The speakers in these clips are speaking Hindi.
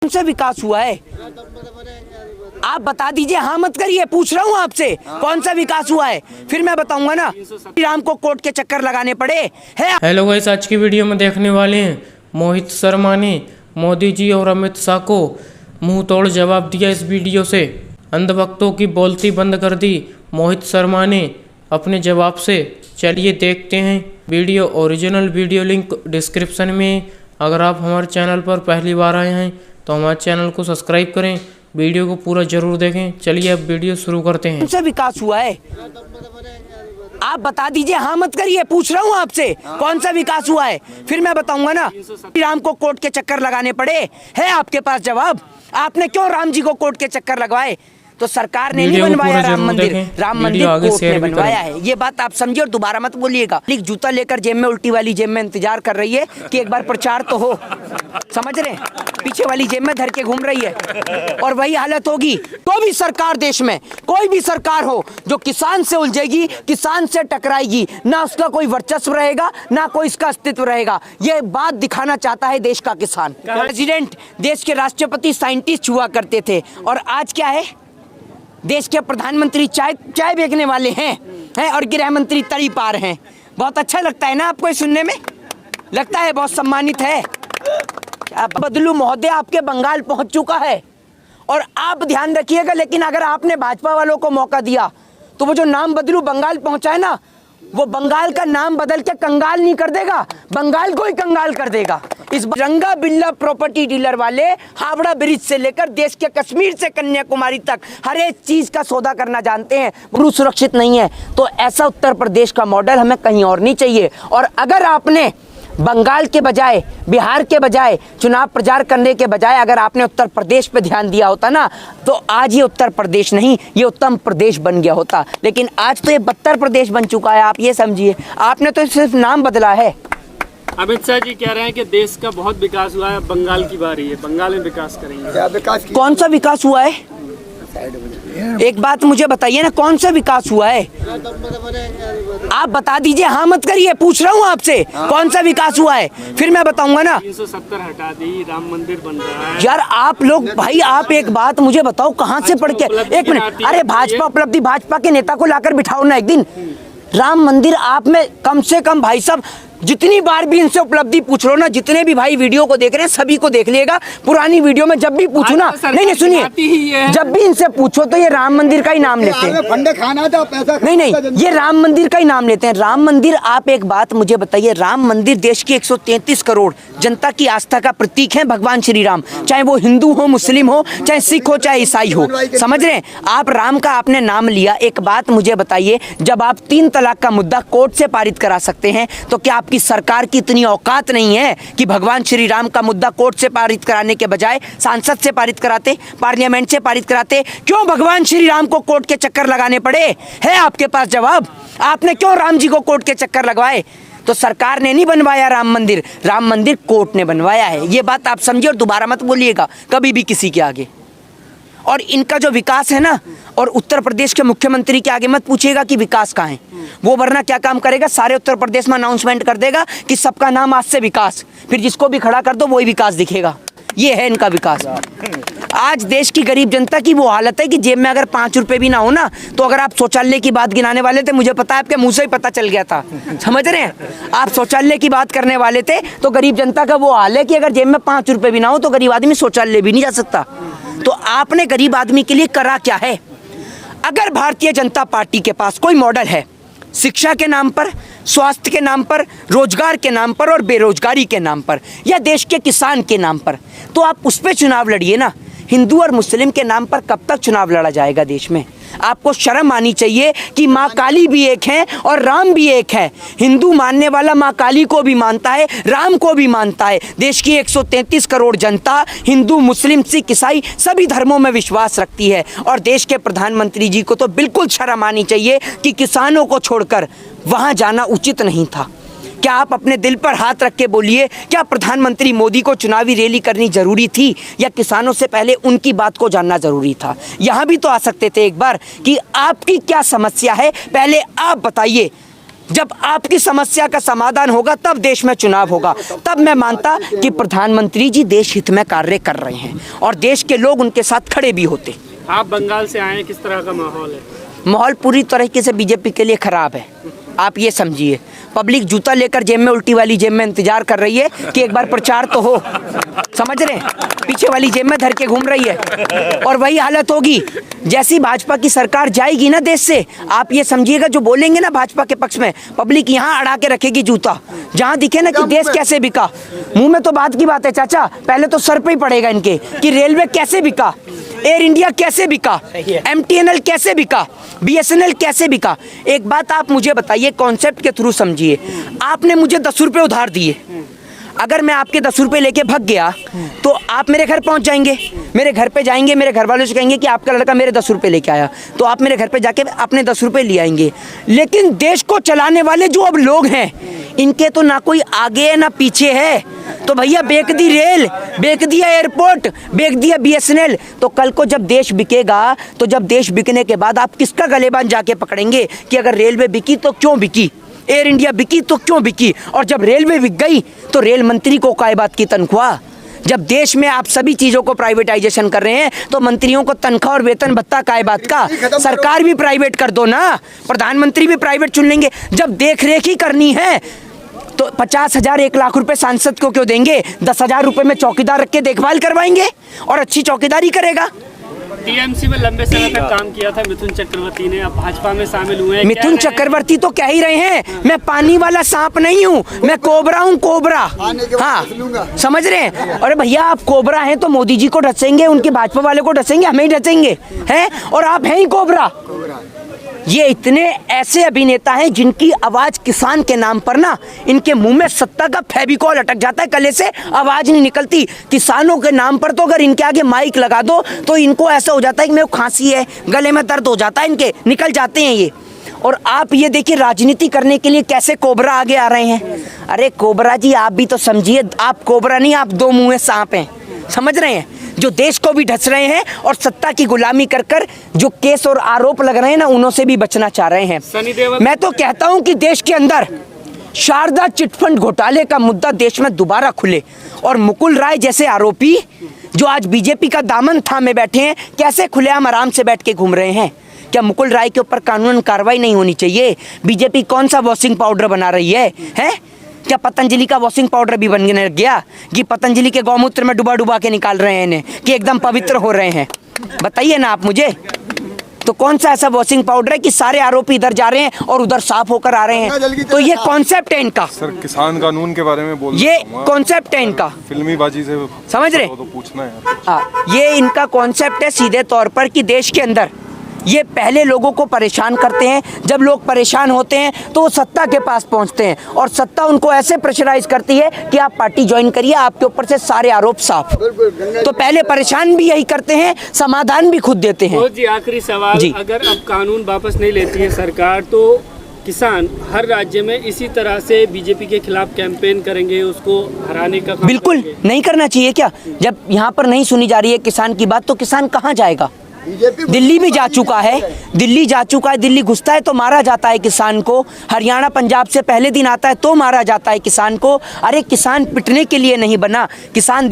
कौन सा विकास हुआ है? आप बता दीजिए, हाँ मत करिए, पूछ रहा हूँ आपसे कौन सा विकास हुआ है, फिर मैं बताऊंगा ना। राम को कोर्ट के चक्कर लगाने पड़े हैं। हेलो गाइस, आज की वीडियो में देखने वाले हैं मोहित शर्मा ने मोदी जी और अमित शाह को मुंह तोड़ जवाब दिया। इस वीडियो से अंधभक्तों की बोलती बंद कर दी मोहित शर्मा ने अपने जवाब से। चलिए देखते हैं video. Original video link description में। अगर आप हमारे चैनल पर पहली बार आए हैं तो हमारे चैनल को सब्सक्राइब करें, वीडियो को पूरा जरूर देखें। चलिए अब वीडियो शुरू करते हैं। कौन सा विकास हुआ है? आप बता दीजिए, हाँ मत करिए, पूछ रहा हूँ आपसे कौन सा विकास हुआ है, फिर मैं बताऊंगा ना। राम को कोर्ट के चक्कर लगाने पड़े है आपके पास जवाब? आपने क्यों राम जी को कोर्ट के चक्कर लगवाए? तो सरकार ने नहीं बनवाया राम मंदिर, राम मंदिर कोर्ट ने बनवाया है। ये बात आप समझिए और दोबारा मत बोलिएगा। जूता लेकर जेब में, उल्टी वाली जेब में इंतजार कर रही है कि एक बार प्रचार तो हो, समझ रहे हैं? पीछे वाली जेब में धर के घूम रही है और वही हालत होगी। तो भी सरकार देश में कोई भी सरकार हो जो किसान से उलझेगी, किसान से टकराएगी, ना उसका कोई वर्चस्व रहेगा, ना कोई इसका अस्तित्व रहेगा। ये बात दिखाना चाहता है देश का किसान। प्रेसिडेंट, देश के राष्ट्रपति साइंटिस्ट हुआ करते थे और आज क्या है? देश के प्रधानमंत्री चाय बेचने वाले हैं और गृह मंत्री तड़ी पार हैं। बहुत अच्छा लगता है ना आपको सुनने में? लगता है बहुत सम्मानित है। बदलू महोदय आपके बंगाल पहुंच चुका है और आप ध्यान रखिएगा, लेकिन अगर आपने भाजपा वालों को मौका दिया तो वो जो नाम बदलू बंगाल पहुंचा है ना, वो बंगाल का नाम बदल के कंगाल नहीं कर देगा, बंगाल को ही कंगाल कर देगा। इस रंगा बिल्ला प्रॉपर्टी डीलर वाले हावड़ा ब्रिज से लेकर देश के कश्मीर से कन्याकुमारी तक हर एक चीज का सौदा करना जानते हैं। वो सुरक्षित नहीं है, तो ऐसा उत्तर प्रदेश का मॉडल हमें कहीं और नहीं चाहिए। और अगर आपने बंगाल के बजाय, बिहार के बजाय, चुनाव प्रचार करने के बजाय अगर आपने उत्तर प्रदेश पे ध्यान दिया होता ना, तो आज ये उत्तर प्रदेश नहीं, ये उत्तम प्रदेश बन गया होता। लेकिन आज तो ये बदतर प्रदेश बन चुका है। आप ये समझिए, आपने तो सिर्फ नाम बदला है। अमित शाह जी कह रहे हैं कि देश का बहुत विकास हुआ है, बंगाल की बारी है, बंगाल में विकास करेंगे। क्या विकास? कौन सा विकास हुआ है? एक बात मुझे बताइए ना, कौन सा विकास हुआ है? आप बता दीजिए, हाँ मत करिए, पूछ रहा हूँ आपसे कौन सा विकास हुआ है, फिर मैं बताऊंगा ना। 370 हटा दी, राम मंदिर बन रहा है। यार आप लोग, भाई आप एक बात मुझे बताओ, कहाँ से पढ़ के? एक मिनट, अरे भाजपा उपलब्धि, भाजपा के नेता को लाकर बिठाओ ना एक दिन। राम मंदिर आप में कम से कम, भाई साहब जितनी बार भी इनसे उपलब्धि पूछ लो ना, जितने भी भाई वीडियो को देख रहे हैं सभी को देख लिएगा, पुरानी वीडियो में जब भी पूछू ना, नहीं सुनिए, जब भी इनसे पूछो तो ये राम मंदिर का ही नाम लेते हैं। फंडे खाना था, पैसा नहीं, ये राम मंदिर का ही नाम लेते हैं। राम मंदिर, आप एक बात मुझे बताइए, राम मंदिर देश की 133 करोड़ जनता की आस्था का प्रतीक है भगवान श्री राम। चाहे वो हिंदू हो, मुस्लिम हो, चाहे सिख हो, चाहे ईसाई हो, समझ रहे हैं आप? राम का आपने नाम लिया। एक बात मुझे बताइए, जब आप 3 तलाक का मुद्दा कोर्ट से पारित करा सकते हैं, तो क्या आपकी सरकार की इतनी औकात नहीं है कि भगवान श्री राम का मुद्दा कोर्ट से पारित कराने के बजाय सांसद से पारित कराते, पार्लियामेंट से पारित कराते? क्यों भगवान श्री राम को कोर्ट के चक्कर लगाने पड़े? है आपके पास जवाब? आपने क्यों राम जी को कोर्ट के चक्कर लगवाए? तो सरकार ने नहीं बनवाया राम मंदिर, राम मंदिर कोर्ट ने बनवाया है। ये बात आप समझिए और दोबारा मत बोलिएगा कभी भी किसी के आगे। और इनका जो विकास है ना, और उत्तर प्रदेश के मुख्यमंत्री के आगे मत पूछिएगा कि विकास कहाँ है वो, वरना क्या काम करेगा, सारे उत्तर प्रदेश में अनाउंसमेंट कर देगा कि सबका नाम आज से विकास, फिर जिसको भी खड़ा कर दो वही विकास दिखेगा। ये है इनका विकास। आज देश की गरीब जनता की वो हालत है कि जेब में अगर 5 रुपए भी ना हो ना, तो अगर आप शौचालय की बात गिनाने वाले थे, मुझे पता है आपके मुंह से ही पता चल गया था, समझ रहे हैं? आप शौचालय की बात करने वाले थे, तो गरीब जनता का वो हाल है कि अगर जेब में 5 रुपए भी ना हो तो गरीब आदमी शौचालय भी नहीं जा सकता। तो आपने गरीब आदमी के लिए करा क्या है? अगर भारतीय जनता पार्टी के पास कोई मॉडल है, शिक्षा के नाम पर, स्वास्थ्य के नाम पर, रोजगार के नाम पर और बेरोजगारी के नाम पर, या देश के किसान के नाम पर, तो आप उस पर चुनाव लड़िए ना। हिंदू और मुस्लिम के नाम पर कब तक चुनाव लड़ा जाएगा देश में? आपको शर्म आनी चाहिए कि माँ काली भी एक है और राम भी एक है। हिंदू मानने वाला माँ काली को भी मानता है, राम को भी मानता है। देश की 133 करोड़ जनता हिंदू, मुस्लिम, सिख, ईसाई सभी धर्मों में विश्वास रखती है। और देश के प्रधानमंत्री जी को तो बिल्कुल शर्म आनी चाहिए कि किसानों को छोड़कर वहाँ जाना उचित नहीं था। क्या आप अपने दिल पर हाथ रख के बोलिए, क्या प्रधानमंत्री मोदी को चुनावी रैली करनी जरूरी थी, या किसानों से पहले उनकी बात को जानना जरूरी था? यहाँ भी तो आ सकते थे एक बार कि आपकी क्या समस्या है, पहले आप बताइए। जब आपकी समस्या का समाधान होगा तब देश में चुनाव होगा। तब मैं मानता कि प्रधानमंत्री जी देश हित में कार्य कर रहे हैं और देश के लोग उनके साथ खड़े भी होते। आप बंगाल से आए हैं, किस तरह का माहौल है? माहौल पूरी तरीके से बीजेपी के लिए खराब है। आप ये समझिए, पब्लिक जूता लेकर जेब में, उल्टी वाली जेब में इंतजार कर रही है कि एक बार प्रचार तो हो। समझ रहे हैं? पीछे वाली जेब में धर के घूम रही है और वही हालत होगी जैसी भाजपा की सरकार जाएगी ना देश से। आप ये समझिएगा, जो बोलेंगे ना भाजपा के पक्ष में, पब्लिक यहाँ अड़ा के रखेगी जूता। जहाँ दिखे ना कि देश कैसे बिका, मुंह में तो बात की बात है चाचा, पहले तो सर पे ही पड़ेगा इनके कि रेलवे कैसे बिका, एयर इंडिया कैसे बिका, MTNL कैसे बिका, BSNL कैसे बिका। एक बात आप मुझे बताइए, कॉन्सेप्ट के थ्रू समझिए। आपने मुझे 10 रुपये उधार दिए, अगर मैं आपके 10 रुपये लेके भाग गया तो आप मेरे घर पहुंच जाएंगे, मेरे घर पे जाएंगे, मेरे घर वालों से कहेंगे कि आपका लड़का मेरे 10 रुपये लेके आया, तो आप मेरे घर पे जाके अपने 10 रुपये ले आएंगे। लेकिन देश को चलाने वाले जो अब लोग हैं, इनके तो ना कोई आगे है ना पीछे है। तो भैया बेच दी रेल, बेच दिया एयरपोर्ट, बेच दिया BSNL। तो कल को जब देश बिकेगा, तो जब देश बिकने के बाद आप किसका गलेबान जाके पकड़ेंगे कि अगर रेलवे बिकी तो क्यों बिकी, एयर इंडिया बिकी तो क्यों बिकी, और जब रेलवे बिक गई तो रेल मंत्री को काय बात की तनख्वाह। जब देश में आप सभी चीजों को प्राइवेटाइजेशन कर रहे हैं तो मंत्रियों को तनख्वाह और वेतन भत्ता काय बात का। सरकार भी प्राइवेट कर दो ना, प्रधानमंत्री भी प्राइवेट चुन लेंगे। जब देख रेख ही करनी है तो 50,000 1 लाख रुपए सांसद को क्यों देंगे? 10,000 रुपए में चौकीदार रख के देखभाल करवाएंगे और अच्छी चौकीदारी करेगा। TMC में लंबे समय तक काम किया था मिथुन चक्रवर्ती ने, अब भाजपा में शामिल हुए हैं। मिथुन चक्रवर्ती तो कह ही रहे हैं, मैं पानी वाला सांप नहीं हूँ, मैं कोबरा हूँ, कोबरा। हाँ, समझ रहे हैं? अरे भैया आप कोबरा हैं तो मोदी जी को ढसेंगे, उनके भाजपा वाले को ढसेंगे, हमें ही ढसेंगे हैं, और आप हैं ही कोबरा। ये इतने ऐसे अभिनेता हैं जिनकी आवाज किसान के नाम पर ना, इनके मुंह में सत्ता का फेविकॉल अटक जाता है, गले से आवाज नहीं निकलती। किसानों के नाम पर तो अगर इनके आगे माइक लगा दो तो इनको ऐसा हो जाता है कि मेरे को खांसी है, गले में दर्द हो जाता है, इनके निकल जाते हैं ये। और आप ये देखिए राजनीति करने के लिए कैसे कोबरा आगे आ रहे हैं। अरे कोबरा जी आप भी तो समझिए, आप कोबरा नहीं, आप 2 मुंहे सांप हैं। समझ रहे हैं? जो देश को भी ढस रहे हैं और सत्ता की गुलामी कर कर जो केस और आरोप लग रहे हैं ना, उन्हों से भी बचना चाह रहे हैं। मैं तो कहता हूं कि देश के अंदर शारदा चिटफंड घोटाले का मुद्दा देश में दोबारा खुले और मुकुल राय जैसे आरोपी जो आज बीजेपी का दामन थामे बैठे हैं, कैसे खुलेआम आराम से बैठ के घूम रहे हैं। क्या मुकुल राय के ऊपर कानूनन कार्रवाई नहीं होनी चाहिए? बीजेपी कौन सा वॉशिंग पाउडर बना रही है? क्या पतंजलि का वॉशिंग पाउडर भी बनने लग गया कि पतंजलि के गौमूत्र में डुबा डुबा के निकाल रहे हैं इन्हें कि एकदम पवित्र हो रहे हैं? बताइए ना आप मुझे, तो कौन सा ऐसा वॉशिंग पाउडर है कि सारे आरोपी इधर जा रहे हैं और उधर साफ होकर आ रहे हैं? तो ये कॉन्सेप्ट है इनका। सर किसान कानून के बारे में बोल, ये कॉन्सेप्ट है इनका, फिल्मी बाजी से समझ रहे? तो पूछना है ये इनका कॉन्सेप्ट है सीधे तौर पर कि देश के अंदर ये पहले लोगों को परेशान करते हैं, जब लोग परेशान होते हैं तो वो सत्ता के पास पहुंचते हैं और सत्ता उनको ऐसे प्रेशराइज करती है कि आप पार्टी ज्वाइन करिए, आपके ऊपर से सारे आरोप साफ। तो पहले परेशान भी यही करते हैं, समाधान भी खुद देते हैं। जी आखिरी सवाल जी, अगर अब कानून वापस नहीं लेती है सरकार तो किसान हर राज्य में इसी तरह से बीजेपी के खिलाफ कैंपेन करेंगे, उसको हराने का काम बिल्कुल करेंगे? नहीं करना चाहिए क्या? जब यहाँ पर नहीं सुनी जा रही है किसान की बात तो किसान कहाँ जाएगा? दिल्ली भी जा चुका है, दिल्ली जा चुका है, दिल्ली घुसता है तो मारा जाता है किसान को, हरियाणा पंजाब से पहले दिन आता है तो मारा जाता है किसान को। अरे किसान पिटने के लिए नहीं बना, किसान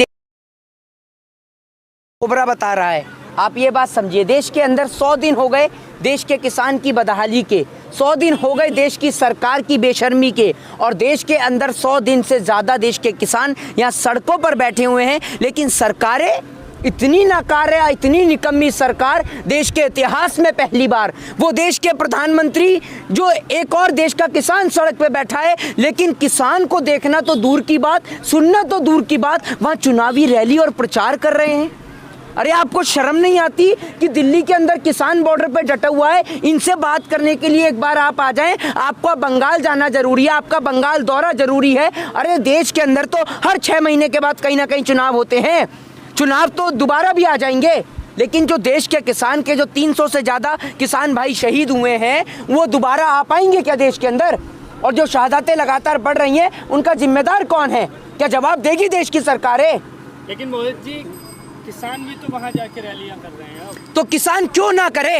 कोबरा बता रहा है। आप ये बात समझिए, देश के अंदर 100 दिन हो गए देश के किसान की बदहाली के, 100 दिन हो गए देश की सरकार की बेशर्मी के, और देश के अंदर 100 दिन से ज़्यादा देश के किसान यहाँ सड़कों पर बैठे हुए हैं। लेकिन सरकारें इतनी नाकारा, इतनी निकम्मी सरकार देश के इतिहास में पहली बार, वो देश के प्रधानमंत्री जो एक और देश का किसान सड़क पे बैठा है, लेकिन किसान को देखना तो दूर की बात, सुनना तो दूर की बात, वहाँ चुनावी रैली और प्रचार कर रहे हैं। अरे आपको शर्म नहीं आती कि दिल्ली के अंदर किसान बॉर्डर पे डटा हुआ है, इनसे बात करने के लिए एक बार आप आ जाएं। आपको बंगाल जाना जरूरी है, आपका बंगाल दौरा जरूरी है। अरे देश के अंदर तो हर 6 महीने के बाद कहीं ना कहीं चुनाव होते हैं, चुनाव तो दोबारा भी आ जाएंगे, लेकिन जो देश के किसान के जो 300 से ज़्यादा किसान भाई शहीद हुए हैं वो दोबारा आ पाएंगे क्या देश के अंदर? और जो शहादतें लगातार बढ़ रही हैं उनका जिम्मेदार कौन है? क्या जवाब देगी देश की सरकारें? लेकिन मोदी जी किसान भी तो वहाँ जाके रैलियाँ कर रहे हैं। तो किसान क्यों ना करे?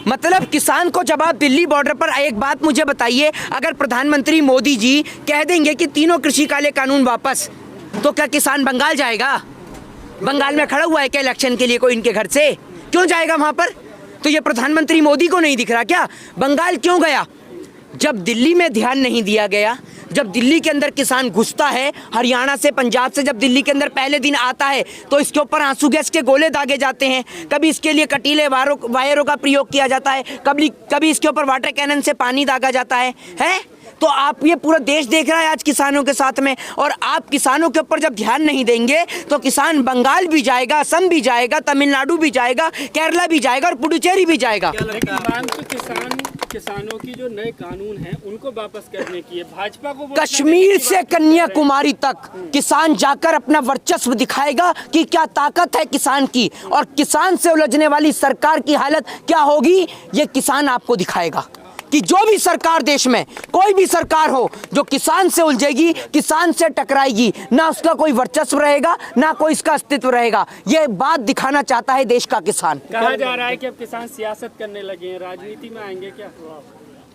मतलब किसान को जब आप दिल्ली बॉर्डर पर, एक बात मुझे बताइए, अगर प्रधानमंत्री मोदी जी कह देंगे कि तीनों कृषि काले कानून वापस, तो क्या किसान बंगाल जाएगा? बंगाल में खड़ा हुआ है क्या इलेक्शन के लिए कोई इनके घर से? क्यों जाएगा वहां पर? तो ये प्रधानमंत्री मोदी को नहीं दिख रहा क्या? बंगाल क्यों गया? जब दिल्ली में ध्यान नहीं दिया गया, जब दिल्ली के अंदर किसान घुसता है, हरियाणा से, पंजाब से जब दिल्ली के अंदर पहले दिन आता है, तो इसके ऊपर आंसू गैस के गोले दागे जाते हैं, कभी इसके लिए कटीले वायरों का प्रयोग किया जाता है, कभी इसके ऊपर वाटर कैनन से पानी दागा जाता है। तो आप, ये पूरा देश देख रहा है आज किसानों के साथ में, और आप किसानों के ऊपर जब ध्यान नहीं देंगे तो किसान बंगाल भी जाएगा, असम भी जाएगा, तमिलनाडु भी जाएगा, केरला भी जाएगा और पुडुचेरी भी जाएगा। लेकिन मांग तो किसानों की जो नए कानून हैं उनको वापस करने की है। भाजपा को कश्मीर से कन्याकुमारी तक किसान जाकर अपना वर्चस्व दिखाएगा कि क्या ताकत है किसान की, और किसान से उलझने वाली सरकार की हालत क्या होगी, ये किसान आपको दिखाएगा। कि जो भी सरकार देश में, कोई भी सरकार हो, जो किसान से उलझेगी, किसान से टकराएगी, ना उसका कोई वर्चस्व रहेगा, ना कोई इसका अस्तित्व रहेगा। ये बात दिखाना चाहता है देश का किसान। कहा जा रहा है कि अब किसान सियासत करने लगे हैं, राजनीति में आएंगे क्या?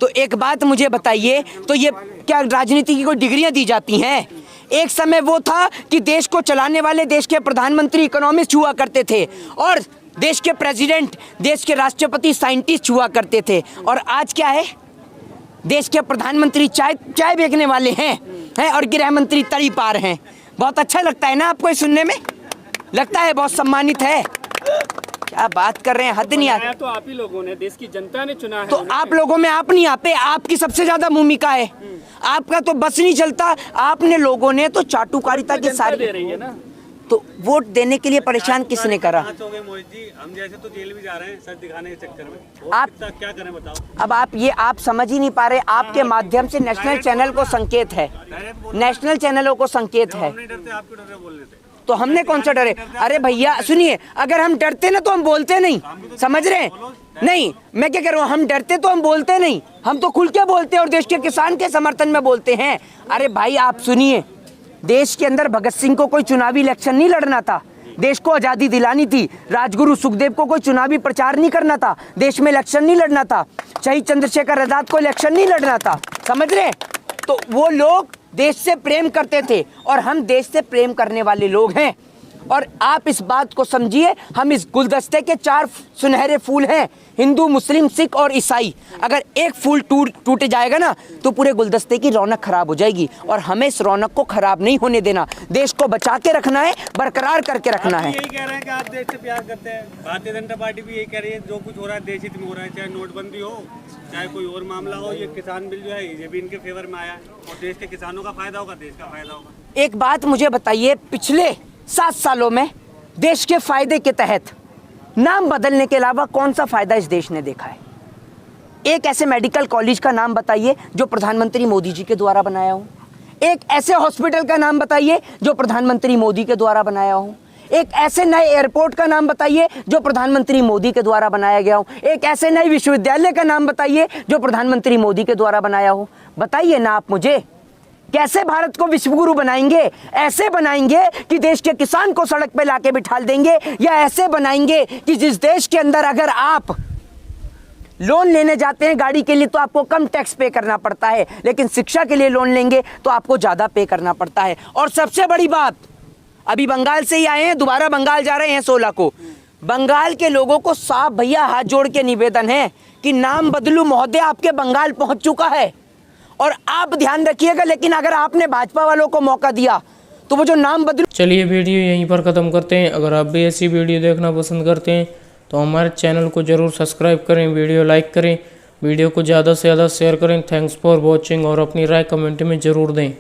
तो एक बात मुझे बताइए, तो ये क्या राजनीति की कोई डिग्रियां दी जाती हैं? एक समय वो था कि देश को चलाने वाले देश के प्रधानमंत्री इकोनॉमिस्ट हुआ करते थे, और देश के प्रेसिडेंट, देश के राष्ट्रपति साइंटिस्ट हुआ करते थे, और आज क्या है? देश के प्रधानमंत्री चाय बेचने वाले हैं और गृह मंत्री तरी पार हैं। बहुत अच्छा लगता है ना आपको ये सुनने में? लगता है बहुत सम्मानित है। क्या बात कर रहे हैं, हद नहीं आती। तो आप ही लोगों ने, देश की जनता ने चुना है। तो आप लोगों में आप नहीं आते, आपकी सबसे ज्यादा भूमिका है, आपका तो बस नहीं चलता। आपने लोगों ने तो चाटुकारिता की सारी दे रही है ना, तो वोट देने के लिए परेशान किसने करा? मोहित जी, हम जैसे तो जेल भी जा रहे हैं सच दिखाने के चक्कर में। आप क्या करें बताओ? अब आप समझ ही नहीं पा रहे। आपके माध्यम से नेशनल चैनल को संकेत है, नेशनल चैनलों को संकेत है। नहीं डरते, आप क्यों डर रहे बोलने से? तो हमने कौन सा डरे? अरे भैया सुनिए, अगर हम डरते ना तो हम बोलते नहीं, समझ रहे हैं? नहीं, मैं क्या कह रहा हूँ, हम डरते तो हम बोलते नहीं, हम तो खुल के बोलते हैं और देश के किसान के समर्थन में बोलते हैं। अरे भाई आप सुनिए, देश के अंदर भगत सिंह को कोई चुनावी इलेक्शन नहीं लड़ना था, देश को आज़ादी दिलानी थी। राजगुरु सुखदेव को कोई चुनावी प्रचार नहीं करना था, देश में इलेक्शन नहीं लड़ना था। शहीद चंद्रशेखर आजाद को इलेक्शन नहीं लड़ना था, समझ रहे? तो वो लोग देश से प्रेम करते थे, और हम देश से प्रेम करने वाले लोग हैं। और आप इस बात को समझिए, हम इस गुलदस्ते के 4 सुनहरे फूल हैं, हिंदू, मुस्लिम, सिख और ईसाई। अगर एक फूल टूट जाएगा ना, तो पूरे गुलदस्ते की रौनक खराब हो जाएगी, और हमें इस रौनक को खराब नहीं होने देना। देश को बचा के रखना है, बरकरार करके रखना है। यही कह रहे हैं कि आप देश से प्यार करते हैं। भारतीय जनता पार्टी भी यही कह रही है, जो कुछ हो रहा है देश हित में हो रहा है, चाहे नोटबंदी हो, चाहे कोई और मामला हो, ये किसान बिल जो है ये भी इनके फेवर में आया है, और देश के किसानों का फायदा होगा, देश का फायदा होगा। एक बात मुझे बताइए, पिछले 7 सालों में देश के फायदे के तहत नाम बदलने के अलावा कौन सा फायदा इस देश ने देखा है? एक ऐसे मेडिकल कॉलेज का नाम बताइए जो प्रधानमंत्री मोदी जी के द्वारा बनाया हो। एक ऐसे हॉस्पिटल का नाम बताइए जो प्रधानमंत्री मोदी के द्वारा बनाया हो। एक ऐसे नए एयरपोर्ट का नाम बताइए जो प्रधानमंत्री मोदी के द्वारा बनाया गया हो। एक ऐसे नए विश्वविद्यालय का नाम बताइए जो प्रधानमंत्री मोदी के द्वारा बनाया हो। बताइए ना आप मुझे, कैसे भारत को विश्वगुरु बनाएंगे? ऐसे बनाएंगे कि देश के किसान को सड़क पे लाके बिठा देंगे, या ऐसे बनाएंगे कि जिस देश के अंदर अगर आप लोन लेने जाते हैं गाड़ी के लिए तो आपको कम टैक्स पे करना पड़ता है, लेकिन शिक्षा के लिए लोन लेंगे तो आपको ज़्यादा पे करना पड़ता है। और सबसे बड़ी बात, अभी बंगाल से ही आए हैं, दोबारा बंगाल जा रहे हैं 16 को। बंगाल के लोगों को साफ भैया हाथ जोड़ के निवेदन है कि नाम बदलू महोदय, आपके बंगाल पहुंच चुका है, और आप ध्यान रखिएगा। लेकिन अगर आपने भाजपा वालों को मौका दिया तो वो जो नाम बदलू। चलिए वीडियो यहीं पर ख़त्म करते हैं। अगर आप भी ऐसी वीडियो देखना पसंद करते हैं तो हमारे चैनल को ज़रूर सब्सक्राइब करें, वीडियो लाइक करें, वीडियो को ज़्यादा से ज़्यादा शेयर करें। थैंक्स फॉर वॉचिंग, और अपनी राय कमेंट में ज़रूर दें।